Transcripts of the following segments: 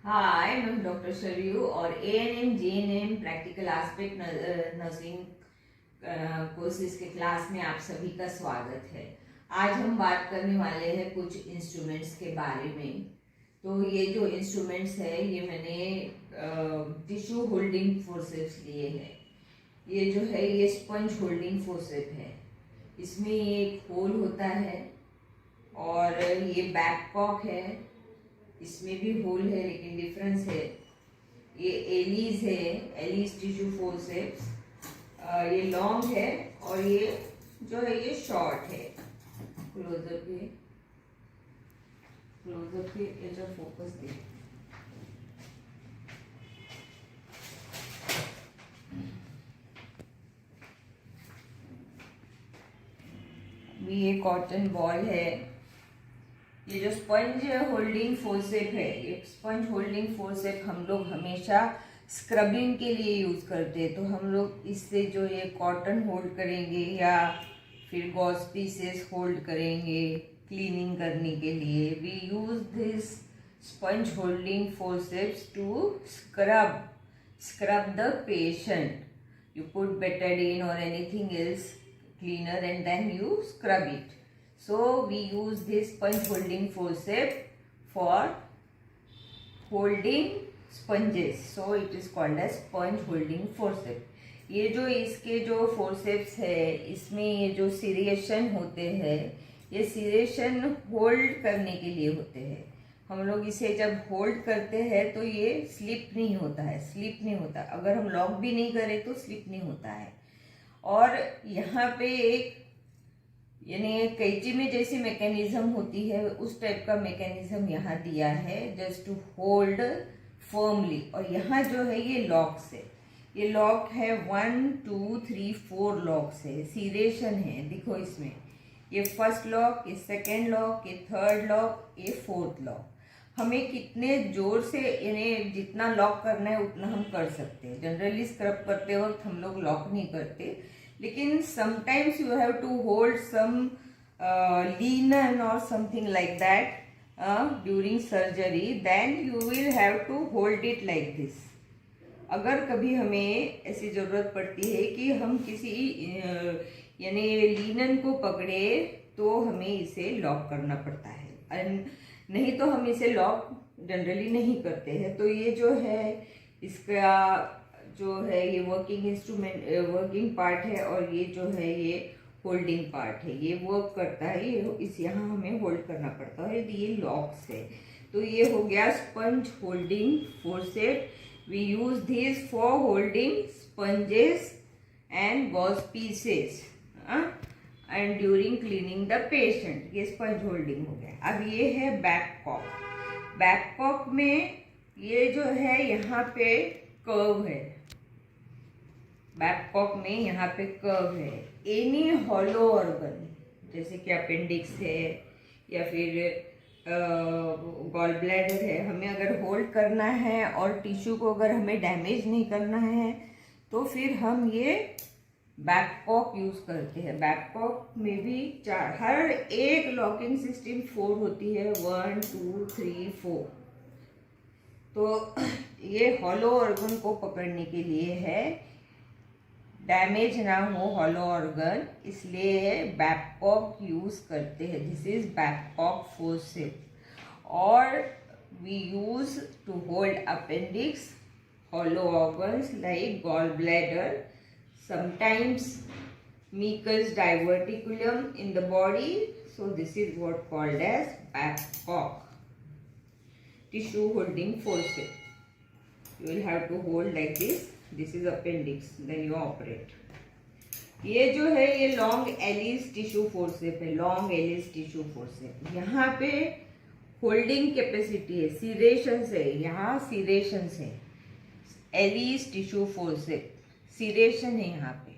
हाय, मैं डॉक्टर सरयू और ANM GNM practical aspect nursing courses के क्लास में आप सभी का स्वागत है। आज हम बात करने वाले हैं कुछ इंस्ट्रूमेंट्स के बारे में। तो ये जो इंस्ट्रूमेंट्स है ये मैंने टिश्यू होल्डिंग फोर्सेप्स लिए हैं। ये जो है ये स्पंज होल्डिंग फोर्सेप है। इसमें ये एक होल होता है और ये बैक कॉक है। इसमें भी होल है लेकिन डिफरेंस है। ये एलीज है, एलीज टिश्यू फोर्सेप्स। ये लॉन्ग है और ये जो है ये शॉर्ट है। क्लोजअप पे याच्यावर फोकस दे। ये कॉटन बॉल है। ये जो स्पंज होल्डिंग फोर्सेप है, ये स्पंज होल्डिंग फोर्सेप हम लोग हमेशा स्क्रबिंग के लिए यूज करते हैं। तो हम लोग इससे जो ये कॉटन होल्ड करेंगे या फिर गॉस पीसेस होल्ड करेंगे क्लीनिंग करने के लिए। We use this sponge holding forceps to scrub the patient. You put betadine or anything else cleaner and then you scrub it. So we use this sponge holding forceps for holding sponges. So it is called as sponge holding forceps. ये जो इसके जो forceps है इसमें ये जो seriation होते हैं, ये सीरिएशन होल्ड करने के लिए होते हैं। हम लोग इसे जब होल्ड करते हैं तो ये स्लिप नहीं होता है, स्लिप नहीं होता। अगर हम लॉक भी नहीं करें तो स्लिप नहीं होता है। और यहाँ पे एक यानी कैंची में जैसी मैकेनिज्म होती है उस टाइप का मैकेनिज्म यहाँ दिया है, जस्ट टू होल्ड फर्मली। और यहाँ जो है ये लॉक्स है, ये लॉक है 1 2 3 4 लॉक्स है, सीरेशन है। देखो इसमें ये फर्स्ट लॉक, ये सेकेंड लॉक, ये थर्ड लॉक, ये फोर्थ लॉक। हमें कितने जोर से यानी जितना लॉक करना है उतना हम कर सकते हैं। जनरली स्क्रब करते वक्त हम लोग लॉक नहीं करते, लेकिन sometimes you have to hold some linen और something like that during surgery, then you will have to hold it like this. अगर कभी हमें ऐसी ज़रूरत पड़ती है कि हम किसी यानी लीनन को पकड़े तो हमें इसे लॉक करना पड़ता है, नहीं तो हम इसे लॉक जनरली नहीं करते हैं। तो ये जो है इसका जो है ये वर्किंग इंस्ट्रूमेंट वर्किंग पार्ट है और ये जो है ये होल्डिंग पार्ट है। ये वर्क करता है, ये इस यहाँ हमें होल्ड करना पड़ता है। ये लॉक्स है। तो ये हो गया sponge holding forcep. We use this for holding sponges and gauze pieces and during cleaning the patient. ये स्पंज होल्डिंग हो गया। अब ये है बैक कॉक। बैक कॉक में ये जो है यहाँ पे कर्व है, बैक कॉक में यहाँ पे कर्व है। एनी हॉलो ऑर्गन जैसे कि अपेंडिक्स है या फिर गॉल ब्लैडर है, हमें अगर होल्ड करना है और टिश्यू को अगर हमें डैमेज नहीं करना है तो फिर हम ये बैक कॉक यूज करते हैं। बैक कॉक में भी हर एक लॉकिंग सिस्टम 4 होती है, 1 2 3 4। तो ये हॉलो ऑर्गन को पकड़ने के लिए है, डैमेज ना हो हॉलो ऑर्गन, इसलिए बैक कॉक यूज करते हैं। This is Babcock forcep. और we use to hold appendix, hollow organs like gall bladder, sometimes mucus diverticulum in the body. So this is what called as back cock, tissue holding forceps. You will have to hold like this. This is appendix, then you operate. ये जो है ये long Alice tissue forceps है, long Alice tissue forceps. यहाँ पे holding capacity है, सीरेशन है, यहाँ सीरेशन है। एलिस टिश्यू फोर्सेप सीरेशन है यहाँ पे।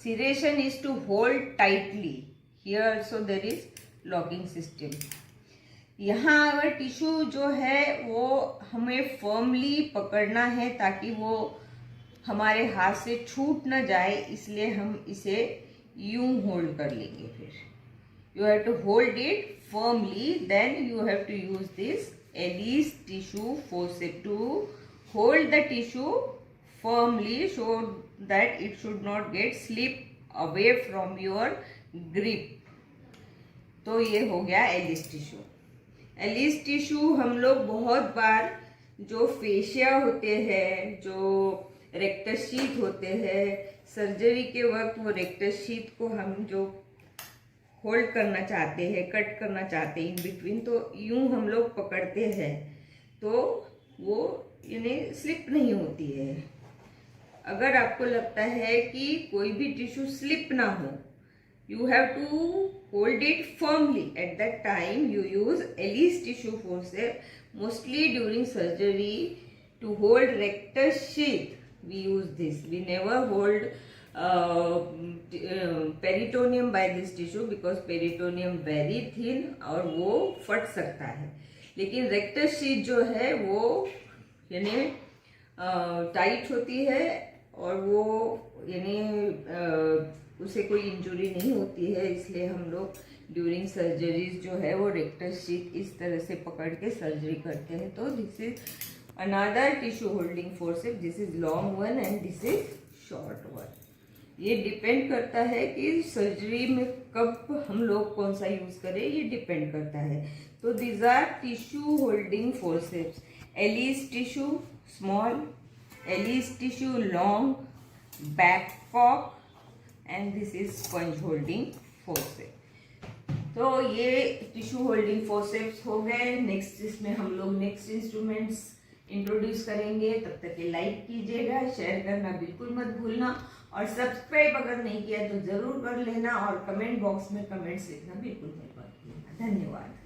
Serration is to hold tightly. Here also there is locking system. यहाँ अगर टिश्यू जो है वो हमें फर्मली पकड़ना है ताकि वो हमारे हाथ से छूट ना जाए, इसलिए हम इसे यूं होल्ड कर लेंगे। फिर you have to hold it firmly, then you have to use this Ellis tissue forceps to hold the tissue firmly so that it should not get slip away from your grip. तो ये हो गया Alice tissue. Alice tissue हम लोग बहुत बार जो fascia होते हैं, जो रेक्टस शीथ होते हैं, सर्जरी के वक्त वो रेक्टस शीथ को हम जो होल्ड करना चाहते हैं, कट करना चाहते हैं इन बिटवीन, तो यूं हम लोग पकड़ते हैं तो वो यानी स्लिप नहीं होती है. अगर आपको लगता है कि कोई भी टिश्यू स्लिप ना हो, you have to hold it firmly. At that time you use Ellis tissue forceps, mostly during surgery to hold rectus sheath. We use this. We never hold peritoneum by this tissue because peritoneum very thin और वो फट सकता है. लेकिन rectus sheath जो है वो यानी टाइट होती है और वो यानी उसे कोई इंजुरी नहीं होती है, इसलिए हम लोग ड्यूरिंग सर्जरीज जो है वो रेक्टस शीथ इस तरह से पकड़ के सर्जरी करते हैं. तो this is another tissue holding forceps. This is long one and this is short one. ये डिपेंड करता है कि सर्जरी में कब हम लोग कौन सा यूज करें, ये डिपेंड करता है. तो these are tissue holding forceps. Allis tissue small, Allis tissue long, Babcock and this is sponge holding forceps. तो ये टिश्यू होल्डिंग फोर्सेप्स हो गए. नेक्स्ट इसमें हम लोग नेक्स्ट इंस्ट्रूमेंट्स इंट्रोड्यूस करेंगे. तब तक के लाइक कीजिएगा, शेयर करना बिल्कुल मत भूलना और सब्सक्राइब अगर नहीं किया तो जरूर कर लेना और कमेंट बॉक्स में कमेंट्स लिखना बिल्कुल मत भूलना. धन्यवाद.